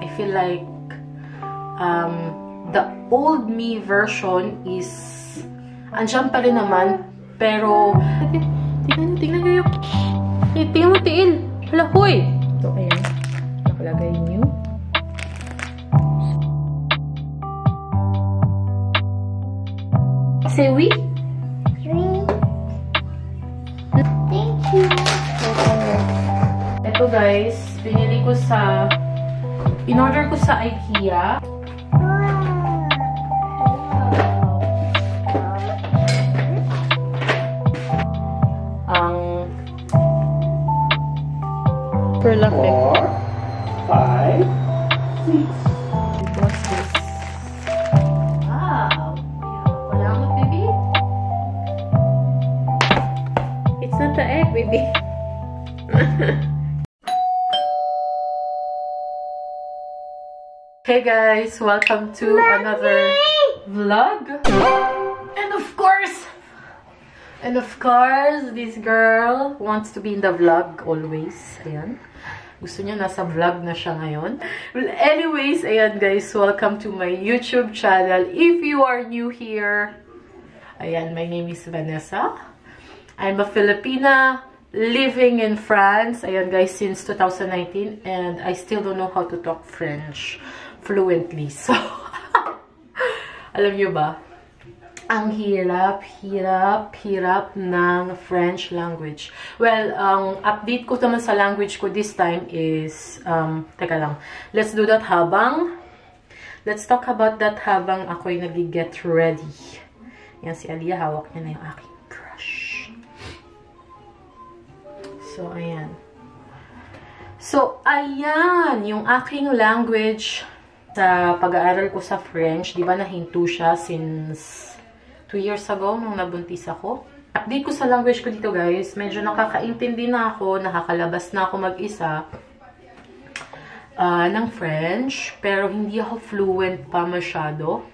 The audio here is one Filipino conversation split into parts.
I feel like the old me version is andyan pa rin naman, pero tingnan nyo yung tingnan mo tiil. Hala, hoy! So, ayan. Nakalagay nyo. Say we? Thank you. Ito guys, binili ko sa in-order ko sa IKEA. Ang per lapit. 4, 5, 6. What's this? Wow! Salamat, baby. It's not the egg, baby. Hey guys, welcome to another vlog. And of course, this girl wants to be in the vlog always. Ayan. Gusto niya nasa vlog na siya ngayon. Well, anyways, ayan guys, welcome to my YouTube channel. If you are new here, ayan, my name is Vanessa. I'm a Filipina living in France. Ayan guys, since 2019, and I still don't know how to talk French fluently. So, alam niyo ba? Ang hirap ng French language. Well, ang update ko naman sa language ko this time is, teka lang, let's do that let's talk about that habang ako'y nag-get ready. Yan, si Aliyah, hawak niya na yung aking crush. So, ayan. So, ayan, yung aking language sa pag-aaral ko sa French, di ba nahinto siya since 2 years ago, nung nabuntis ako. Update ko sa language ko dito, guys. Medyo nakakaintindi na ako, nakakalabas na ako mag-isa ng French. Pero hindi ako fluent pa masyado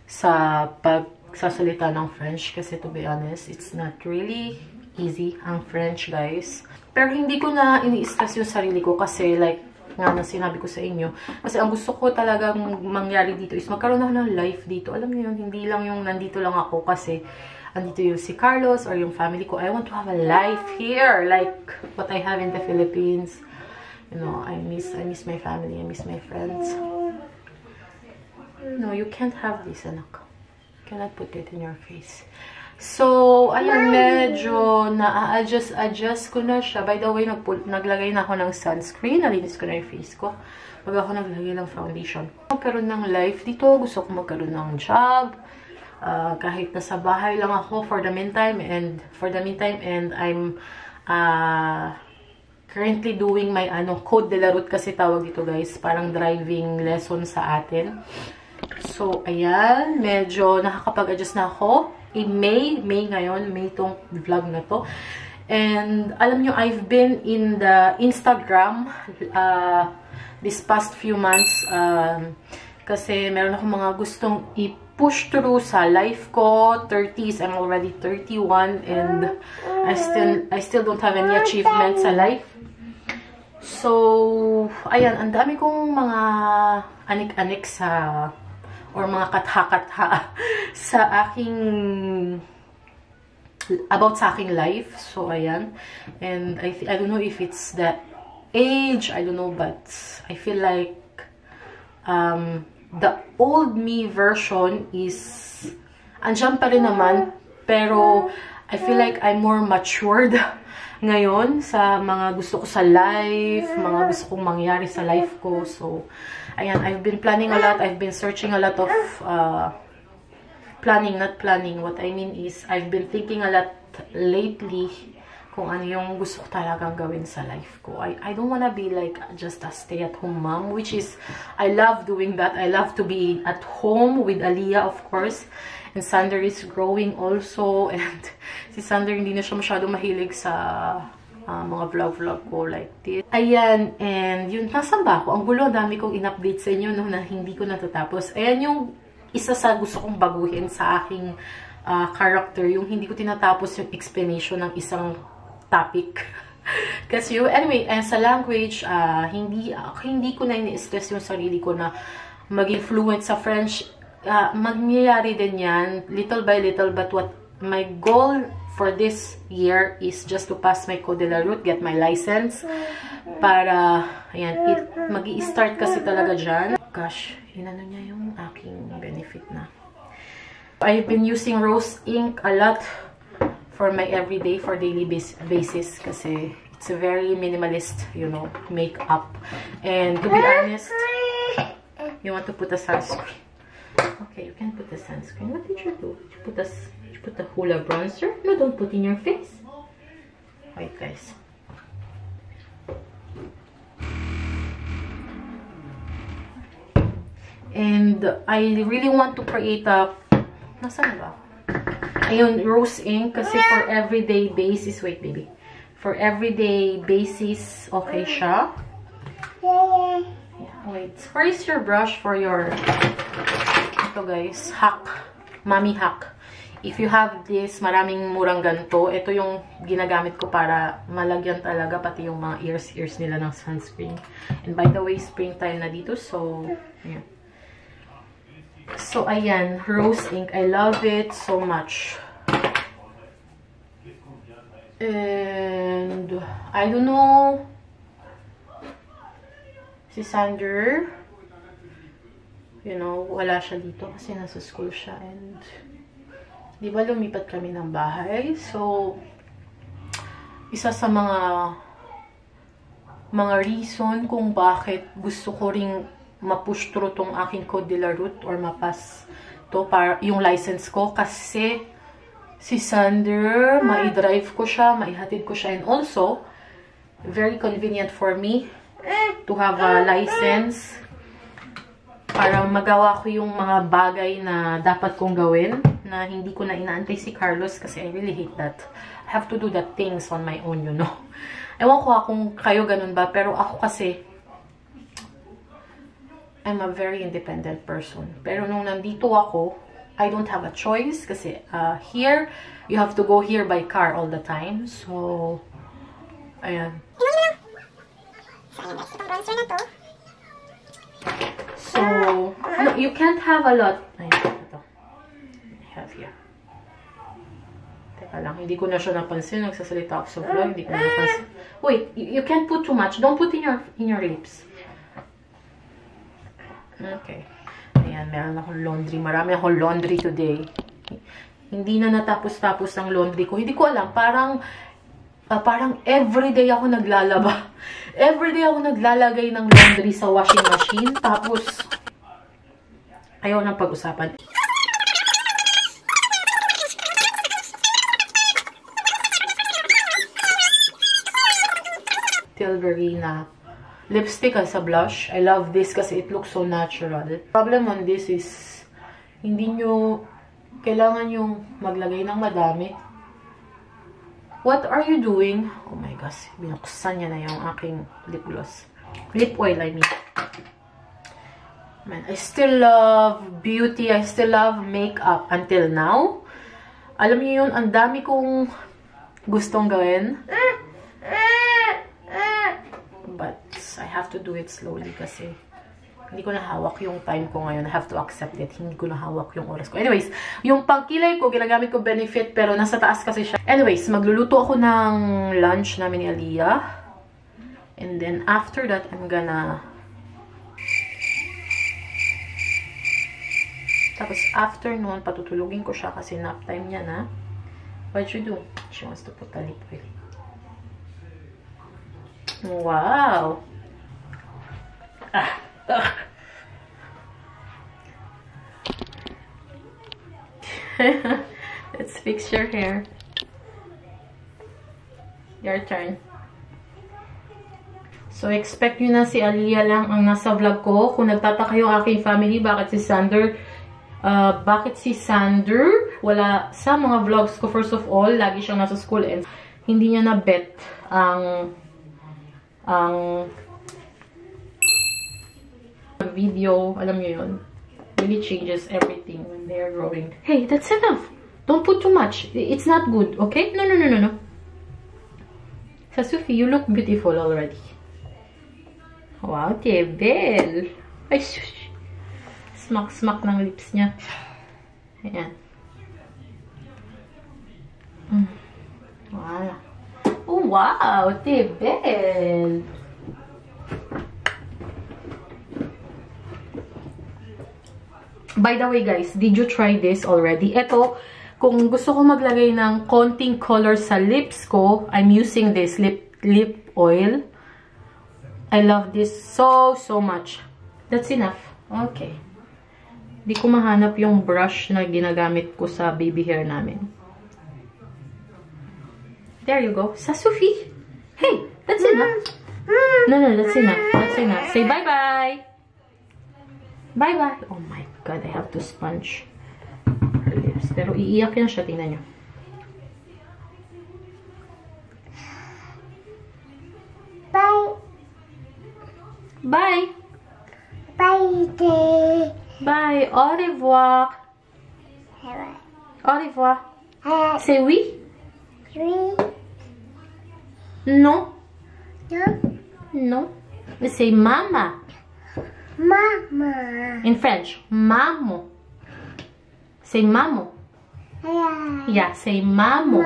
sa pagsasalita ng French. Kasi to be honest, it's not really easy ang French, guys. Pero hindi ko na ini-stress yung sarili ko kasi like, nga na sinabi ko sa inyo. Kasi ang gusto ko talagang mangyari dito is magkaroon ako ng life dito. Alam niyo yun, hindi lang yung nandito lang ako kasi andito yung si Carlos or yung family ko. I want to have a life here like what I have in the Philippines. You know, I miss my family, I miss my friends. No, you can't have this, anak. You cannot put it in your face. So, ayun, medyo na-adjust ko na siya. By the way, naglagay na ako ng sunscreen. Nalinis ko na yung face ko. Bago ako naglagay ng foundation. Magkaroon ng life dito. Gusto ko magkaroon ng job. Kahit nasa bahay lang ako for the meantime. And I'm currently doing my code de la route kasi tawag dito, guys. Parang driving lesson sa atin. So, ayan. Medyo nakakapag-adjust na ako. May ngayon, May tong vlog na to. And alam nyo, I've been in the Instagram this past few months kasi meron akong mga gustong i-push through sa life ko. 30s, I'm already 31 and I still don't have any achievements sa life. So, ayan, ang dami kong mga anik-anik or mga katha-katha sa aking about sa aking life. So, ayan. And I don't know if it's the age, I don't know, but I feel like the old me version is andyan pa rin naman, pero I feel like I'm more matured ngayon sa mga gusto ko sa life, mga gusto kong mangyari sa life ko. So, ayan, I've been planning a lot. I've been searching a lot of not planning. What I mean is, I've been thinking a lot lately kung ano yung gusto ko talagang gawin sa life ko. I don't wanna be like just a stay-at-home mom, which is, I love doing that. I love to be at home with Aliyah, of course. And Sander is growing also. And si Sander hindi na siya masyadong mahilig sa mga vlog ko like this. Ayan, and yun, nasan ba ako? Ang gulo, dami kong in-update sa inyo no, na hindi ko natatapos. Ayan yung isa sa gusto kong baguhin sa aking character, yung hindi ko tinatapos yung explanation ng isang topic. Kasi anyway, sa language, hindi ko na ini-stress yung sarili ko na maging fluent sa French. Mangyayari din yan, little by little, but what my goal for this year is just to pass my Code de la Route, get my license, para, ayan, mag-i-start kasi talaga dyan. Gosh, inano niya yung aking benefit na. I've been using rose ink a lot for my everyday, for daily basis, kasi it's a very minimalist, you know, makeup. And to be honest, you want to put a sunscreen. Okay, you can put the sunscreen. What did you do? Did you put the Hoola bronzer? No, don't put in your face. Wait, guys. And I really want to create a... Nasaan ba? Ayun, rose ink. Kasi for everyday basis... Wait, baby. For everyday basis, okay siya. Yeah, wait. Where is your brush for your... Ito guys, hack. Mommy hack. If you have this, maraming murang ganito. Ito yung ginagamit ko para malagyan talaga pati yung mga ears nila ng sunscreen. And by the way, springtime na dito. So, yeah. So, ayan. Rose ink. I love it so much. And, I don't know. Si Sander, you know, wala siya dito kasi nasa school siya. And, di ba lumipat kami ng bahay? So, isa sa mga reason kung bakit gusto ko ring ma-push through tong aking Code de la Route or mapas to para yung license ko kasi si Sander, ma-drive ko siya, maihatid ko siya, and also very convenient for me to have a license para magawa ko yung mga bagay na dapat kong gawin na hindi ko na inaantay si Carlos kasi I really hate that. I have to do the things on my own, you know. Ewan ko kung kayo ganun ba, pero ako kasi I'm a very independent person. Pero nung nandito ako, I don't have a choice kasi here, you have to go here by car all the time. So, ayan. So, no, you can't have a lot. Ayan, ito. I have here. Teka lang, hindi ko na siya napansin. Nagsasalita ako sa vlog, hindi ko na napansin. Wait, you can't put too much. Don't put in your lips. Okay. Ayan, meron akong laundry. Marami akong laundry today. Hindi na natapos-tapos ang laundry ko. Hindi ko alam. Parang everyday ako naglalaba. Everyday ako naglalagay ng laundry sa washing machine. Tapos, ayaw nang pag-usapan. Tilbury na lipstick as a blush. I love this kasi it looks so natural. Problem on this is, hindi nyo kailangan yung maglagay ng madami. What are you doing? Oh my gosh, binuksan niya na yung aking lip gloss. Lip oil, I mean. Man, I still love beauty. I still love makeup until now. Alam niyo yun, ang dami kong gustong gawin. But I have to do it slowly kasi hindi ko na hawak yung time ko ngayon. I have to accept it. Hindi ko na hawak yung oras ko. Anyways, yung pangkilay ko, ginagamit ko Benefit, pero nasa taas kasi siya. Anyways, magluluto ako ng lunch namin ni Aliyah. And then, after that, I'm gonna... Tapos, after noon, patutulugin ko siya kasi nap time niya na. What'd you do? She wants to put a lip oil. Wow! Let's fix your hair. Your turn. So, expect nyo na si Aliyah lang ang nasa vlog ko. Kung nagtataka yung aking family, bakit si Sander wala sa mga vlogs ko. First of all, lagi siyang nasa school and hindi niya na-bet ang video, alam niyo yun, really changes everything when they are growing. Hey, that's enough. Don't put too much. It's not good, okay? No. Sa Sophie, you look beautiful already. Wow, Tebel. Ay, shush. Smack-smack ng lips niya. Ayan. Wow. Oh, wow, Tebel. By the way, guys, did you try this already? Ito, kung gusto ko maglagay ng konting color sa lips ko, I'm using this lip oil. I love this so much. That's enough. Okay. Di ko mahanap yung brush na ginagamit ko sa baby hair namin. There you go. Sa Sophie. Hey, that's enough. No, that's enough. That's enough. Say bye-bye. Bye-bye. Oh my God, I have to sponge her lips. Pero iiyak yan siya. Tingnan nyo. Bye. Bye. Bye. Bye. Au revoir. Au revoir. Say oui. Oui. Non. No. No. Say mama. Mama. In French. Mamo. Say mamo. Yeah, say mamo.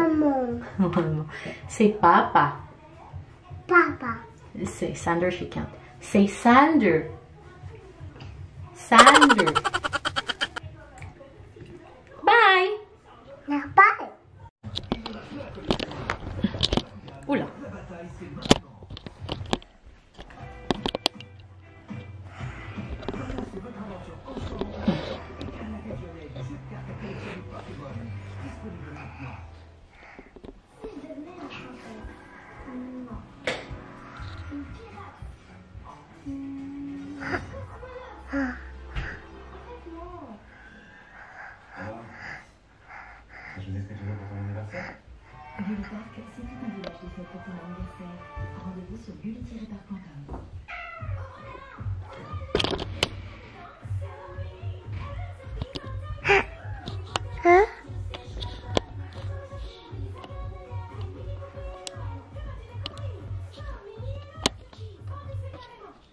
Mamo. Say papa. Papa. Say Sander, she can't. Say Sander. Sander. Bye. Now bye. Ula. Je laisse quelque chose pour ton anniversaire. Bully Park, c'est tout un village de fêtes pour ton anniversaire. Rendez-vous sur bully-park.com.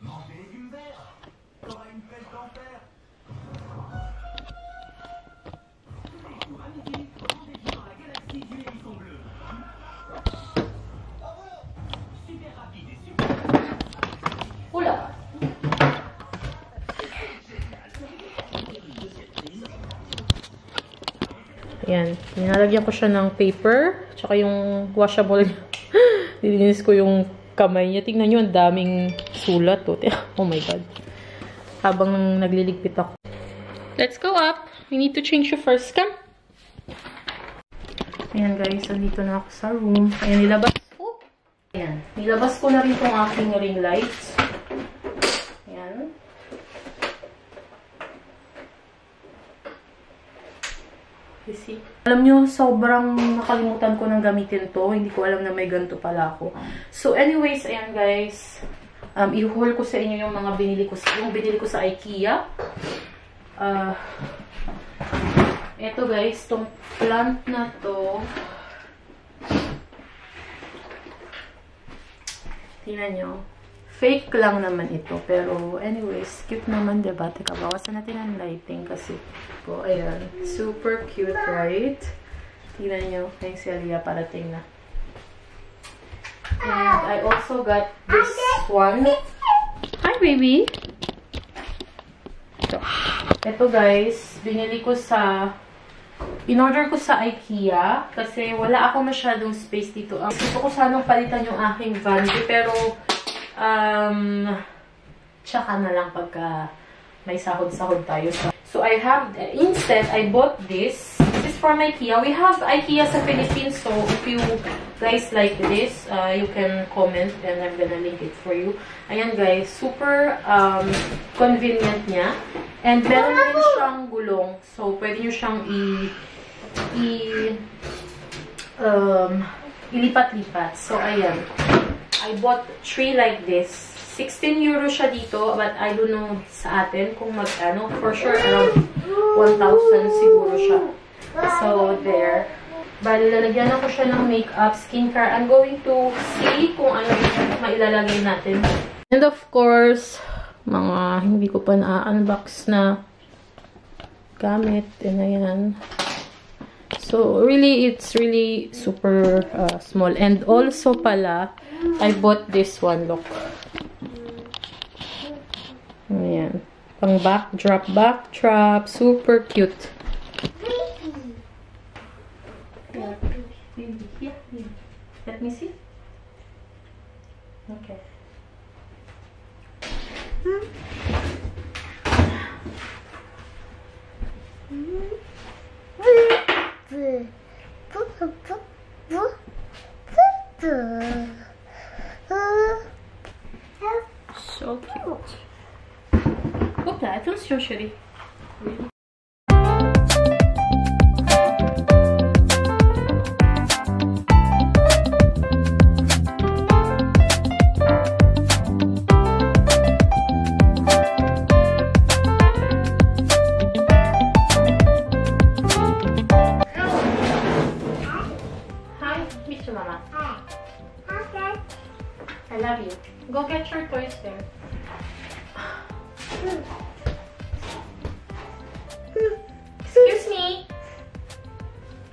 Mange des légumes verts. T'auras une pêche d'enfer. Pour à midi, rendez-vous dans la galaxie du hérisson bleu. Super rapide et super. Ula. Ayan. Nilalagyan ko siya ng paper. Tsaka yung washable. Nilinis ko yung kamay niya. Tingnan nyo, ang daming sulat. Oh my God. Habang nagliligpit ako. Let's go up. We need to change you first. Come. Ayan guys, nandito na ako sa room. Ayan, nilabas ko. Ayan. Nilabas ko na rin tong aking ring lights. Ayan. You see? Alam nyo, sobrang nakalimutan ko ng gamitin to. Hindi ko alam na may ganito pala ako. So anyways, ayan guys. I-haul ko sa inyo yung mga binili ko sa IKEA. Ito guys, tong plant na to. Tingnan nyo. Fake lang naman ito. Pero anyways, cute naman, diba? Teka, bawasan natin ang lighting kasi. Oh, ayan. Super cute, right? Tingnan nyo. Yung si Aliyah parating na. And I also got this one. Hi, baby! Ito guys, binili ko in-order ko sa IKEA kasi wala ako masyadong space dito. Gusto ko sanang palitan yung aking vanity pero tsaka na lang pagka may sahod-sahod tayo. So I have, instead, I bought this. This is from IKEA. We have IKEA sa Philippines, so if you guys like this, you can comment and I'm gonna link it for you. Ayan guys, super convenient niya. And meron din siyang gulong. So, pwede nyo siyang ilipat-lipat. So, ayan. I bought 3 like this. 16 euro siya dito, but I don't know sa atin kung magkano. For sure, around 1,000 siguro siya. So, there. Bali, lalagyan ako siya ng makeup, skincare. I'm going to see kung ano yung mailalagay natin. And of course, mga hindi ko pa na-unbox na gamit. And ayan. So, really, it's really super small. And also pala, I bought this one, look. Ayan. Pang backdrop. Super cute. Yeah. Let me see. Okay. So cute. Hoppla, attention chérie. I love you. Go get your toys there. Excuse me.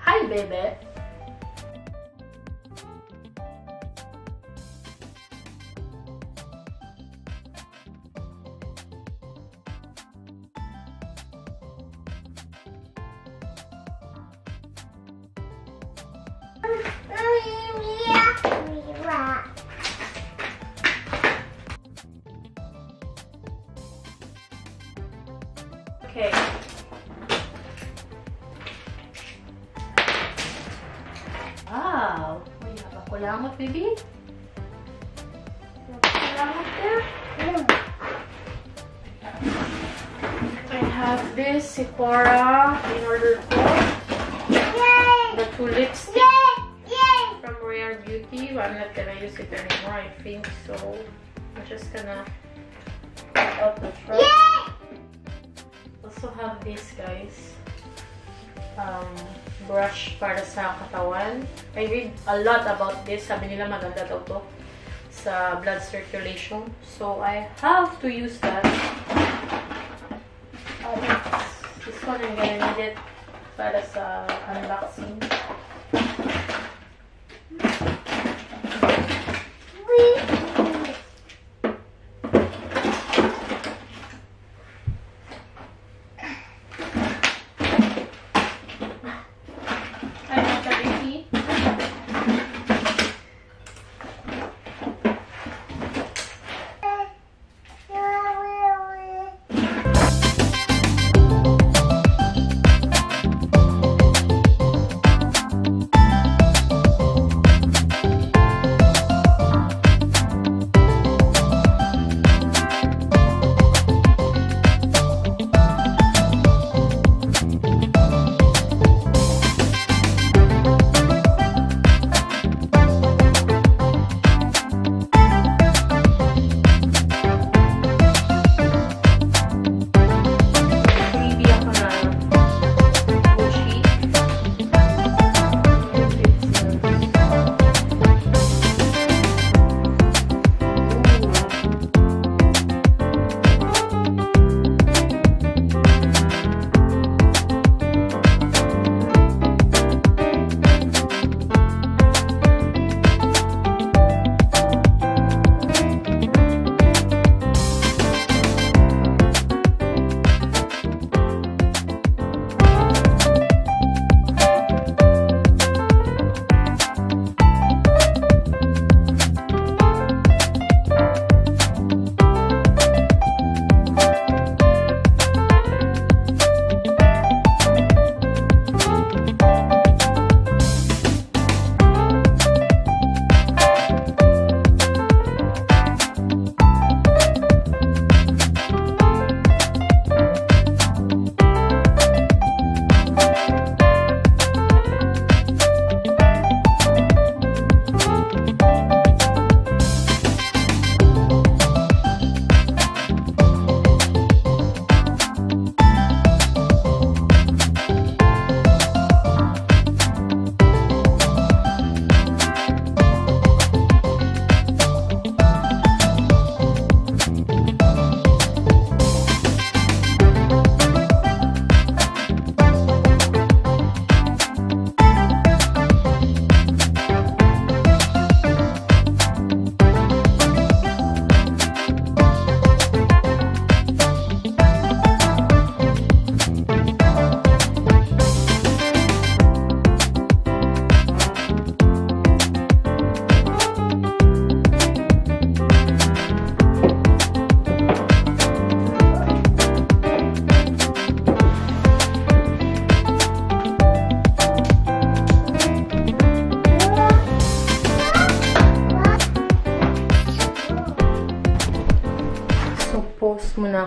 Hi, baby. Okay. Wow. Uy, nakakulangot, baby. Nakakulangot there. I have this Sephora in order to the two lipsticks from Rare Beauty. Well, I'm not gonna use it anymore, I think. So I'm just gonna cut out the front. Also have this, guys, brush para sa katawan. I read a lot about this. Sabi nila maganda daw to sa blood circulation. So I have to use that. This one I'm gonna need it para sa unboxing.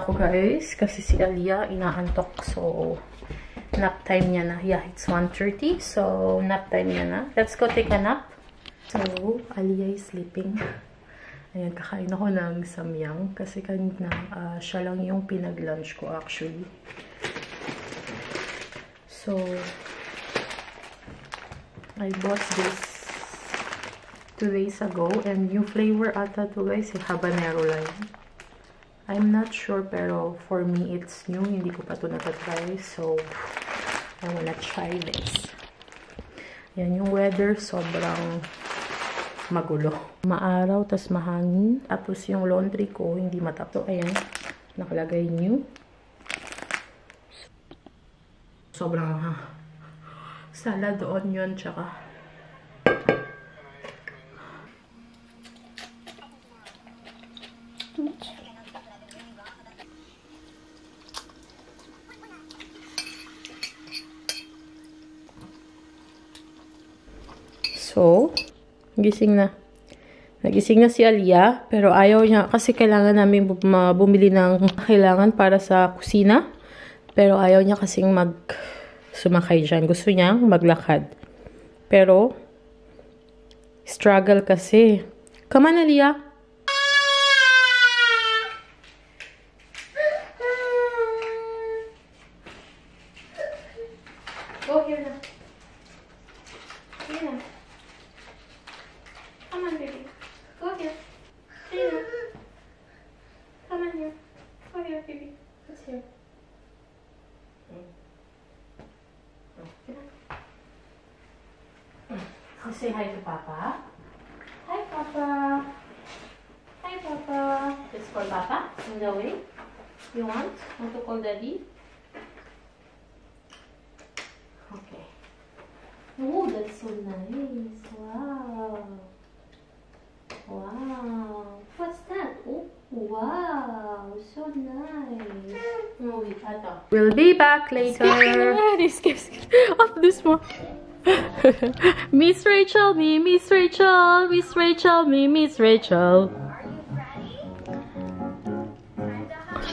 ako, guys. Kasi si Aliyah inaantok. So, nap time niya na. Yeah, it's 1:30. So, nap time niya na. Let's go take a nap. So, Aliyah is sleeping. Ayan, kakain ako ng samyang. Kasi kanina, siya lang yung pinag-lunch ko actually. So, I bought this 2 days ago. And new flavor ata to, guys. Habanero lime. I'm not sure, pero for me, it's new. Hindi ko pa ito natatry. So, I wanna try this. Yan, yung weather, sobrang magulo. Maaraw, tas mahangin. Tapos yung laundry ko, hindi matapos. So, ayan, nakalagay new. Sobrang salad, onion, tsaka so, gising na. Nagising na si Aliyah, pero ayaw niya kasi kailangan namin bumili ng kailangan para sa kusina. Pero ayaw niya kasing sumakay dyan. Gusto niya maglakad. Pero, struggle kasi. Come on, Aliyah. Go here na. Here na. Come on, baby. Go here. Here na. Come on here. Go here, baby. What's here? So say hi to Papa. Hi, Papa. Hi, Papa. Let's call Papa in the way. You want to call Daddy? Okay. Oh, that's so nice. Wow. Wow. What's that? Oh, wow. So nice. Oh, wait, Tata. We'll be back later. Skip. Off this one. Miss Rachel, me, Miss Rachel, Miss Rachel, me, Miss Rachel. Are you ready? Time to hop.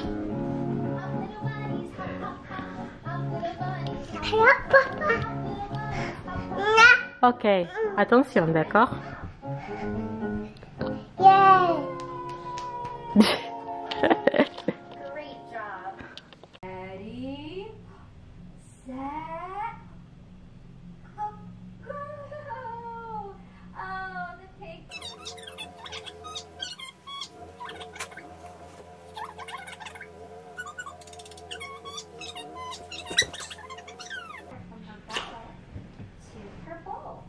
Up little bunnies, hop, hop, hop. Up little bunnies, hop, Hello, Papa. Ok, attention, d'accord? Yay. great job. Ready, set, go! Oh, the pig. To purple.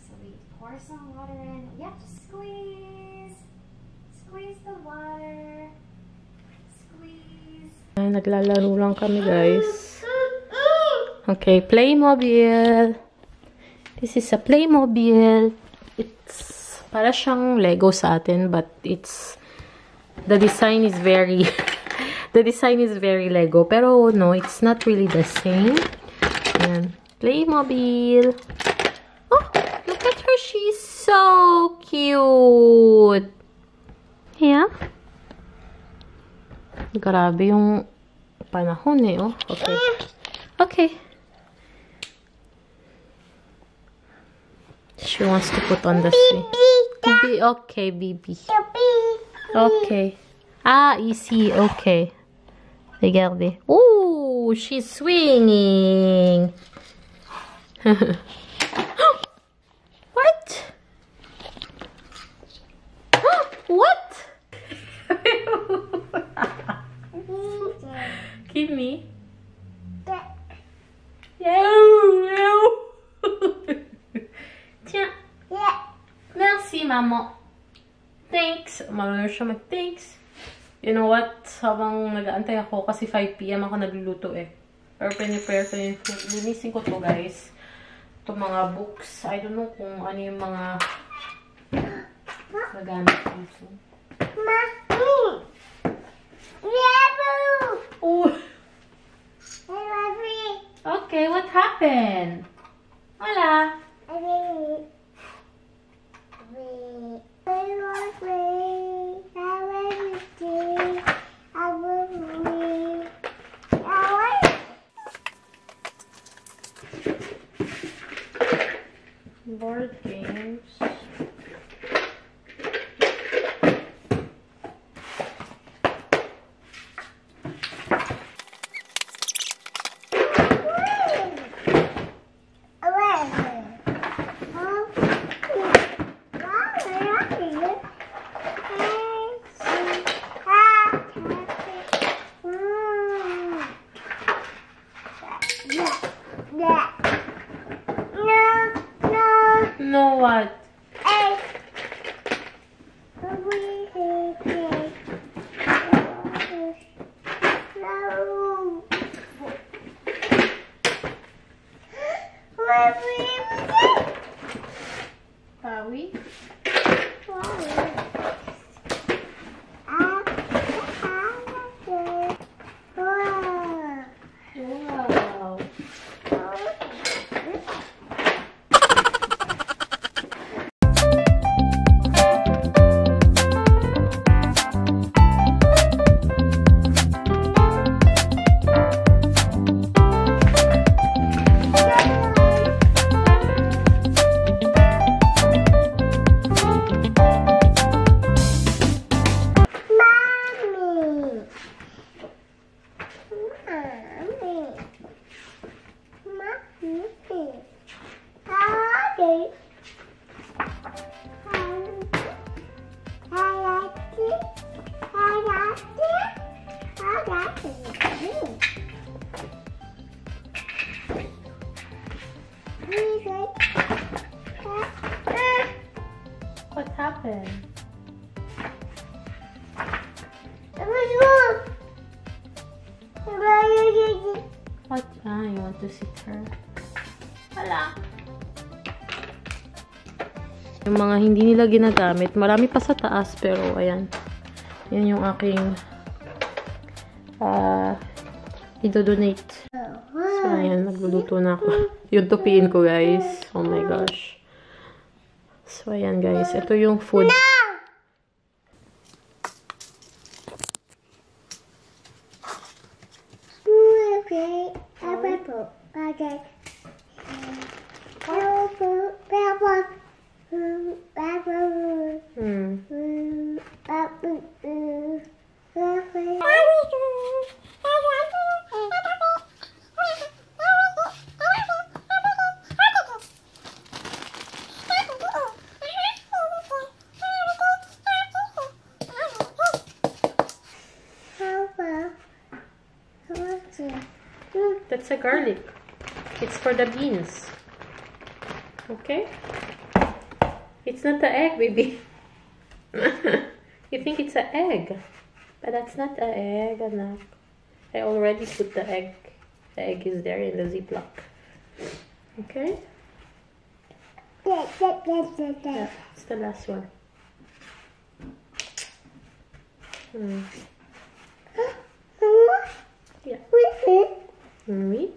So we pour some water in. Yeah, just squeeze. Squeeze the water. Squeeze. Naglalaro lang kami, guys. Okay, Playmobil. This is a Playmobil. It's para siyang Lego sa atin, but the design is very Lego. Pero no, it's not really the same. Ayan. Playmobil. Oh, look at her. She's so cute. Yeah. Grabe yung panahon eh, oh. Okay. Okay. She wants to put on the swing. Okay, baby. Okay. Ah, easy. Okay. Regardez. Ooh, she's swinging. What? What? Give me. Tiens. Merci, maman. Thanks. Marunong siya mag-thanks. You know what? Habang nag-aantay ako, kasi 5 PM ako nagluluto eh. Pero prepare ko yung food. Linisin ko to, guys. Ito mga books. I don't know kung ano yung mga nagamit dito. Oh. Okay, what happened? Hola. Board games. No, what? Pawi? Wow. What happened? What? Ah, you want to sit her? Wala. Yung mga hindi nila ginagamit, marami pa sa taas, pero ayan. Yan yung aking i-donate. So, ayan, nagluluto na ako. Yung tupiin ko, guys. Oh my gosh. So, ayan, guys. Ito yung food. That's a garlic. It's for the beans. Okay? It's not the egg, baby. You think it's an egg. But that's not an egg, anak. I already put the egg. The egg is there in the Ziploc. Okay? Yeah, it's the last one. Yeah. Oui.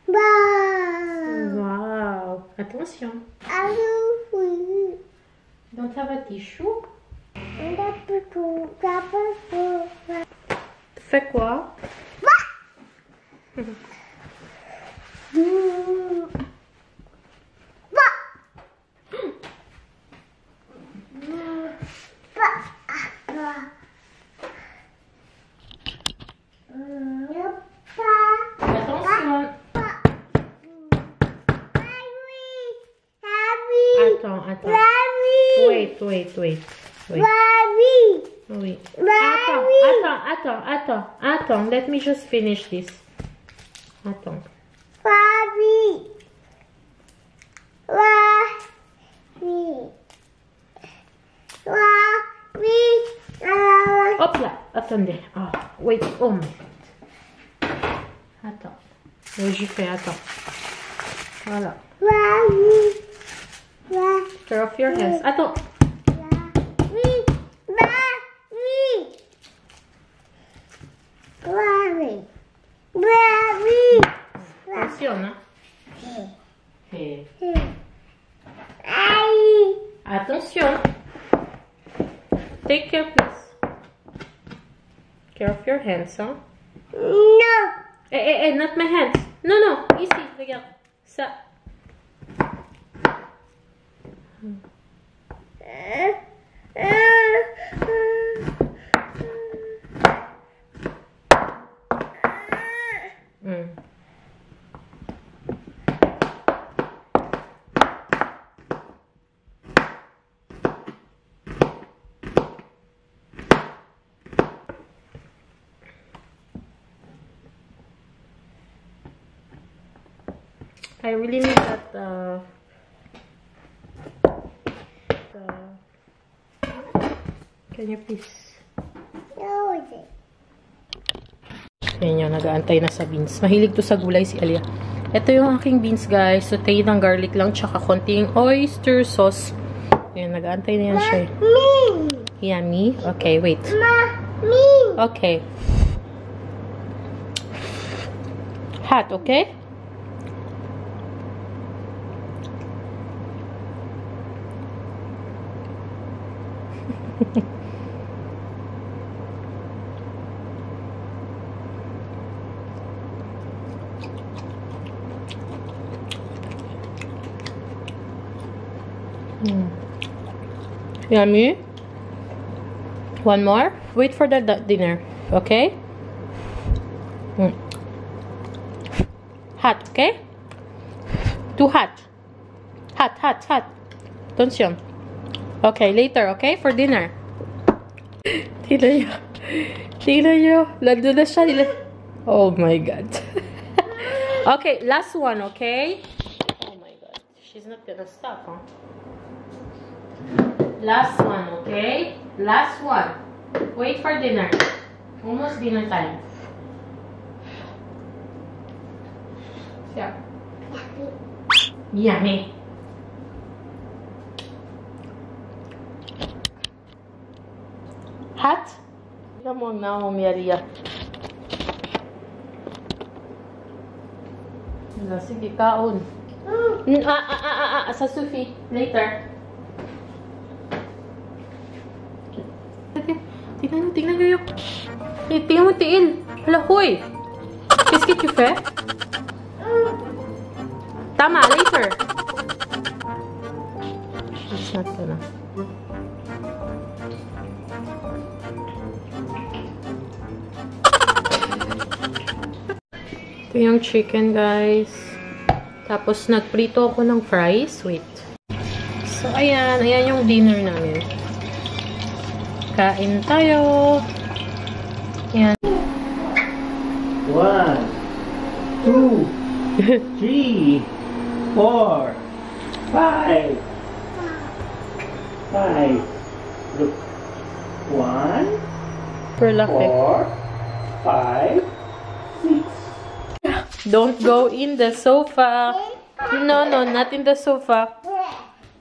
Wow. Attention. Don't have a tissue? Fais quoi? Attends. Wait. Oui. Attends. Let me just finish this. Attends. Hop là. Attendez. Oh, wait. Oh my God. Attends. Oui, je fais. Attends. Voilà. Tear off your hands. Attends. Attention, hein? Hey. Attention. Take care, please. Care of your hands, huh? No. Hey, not my hands. No. Ici, regarde. Ça. I really need that, can you please? No, is it? Yan yun, nag-aantay na sa beans. Mahilig to sa gulay si Alia. Ito yung aking beans, guys. Sautein ng garlic lang, tsaka konting oyster sauce. Yan, nag-aantay na yan siya. Yummy? Okay, wait. Okay. Hot, okay? Yummy. One more. Wait for the dinner. Okay? Hot, okay? Too hot. Hot. Attention. Okay, later, okay? For dinner. Tignan nyo. Lando na siya. Oh my God. Okay, last one, okay? Oh my God. She's not gonna stop, huh? Last one, okay? Last one. Wait for dinner. Almost dinner time. Yeah. Yummy. Hot? Come on now, Maria. Sige, kaon. Sa Sophie. Later. Tingnan nyo yung... Tingnan mo, tiil. Hala, hoy. Qu'est-ce que tu fais? Tama, later. It's not gonna... Ito yung chicken, guys. Tapos, nagprito ako ng fries. Wait. So, ayan. Ayan yung dinner namin. Kain tayo. Ayan. 1, 2, 3, 4, 5. 5. Look. 1, Per laki. 4, 5, 6. Don't go in the sofa. No, not in the sofa.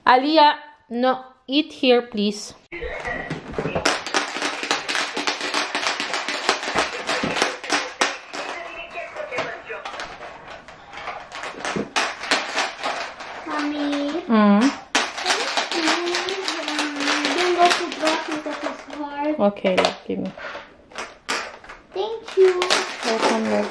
Alia, no. Eat here, please. Okay, give me. Thank you. Welcome, love.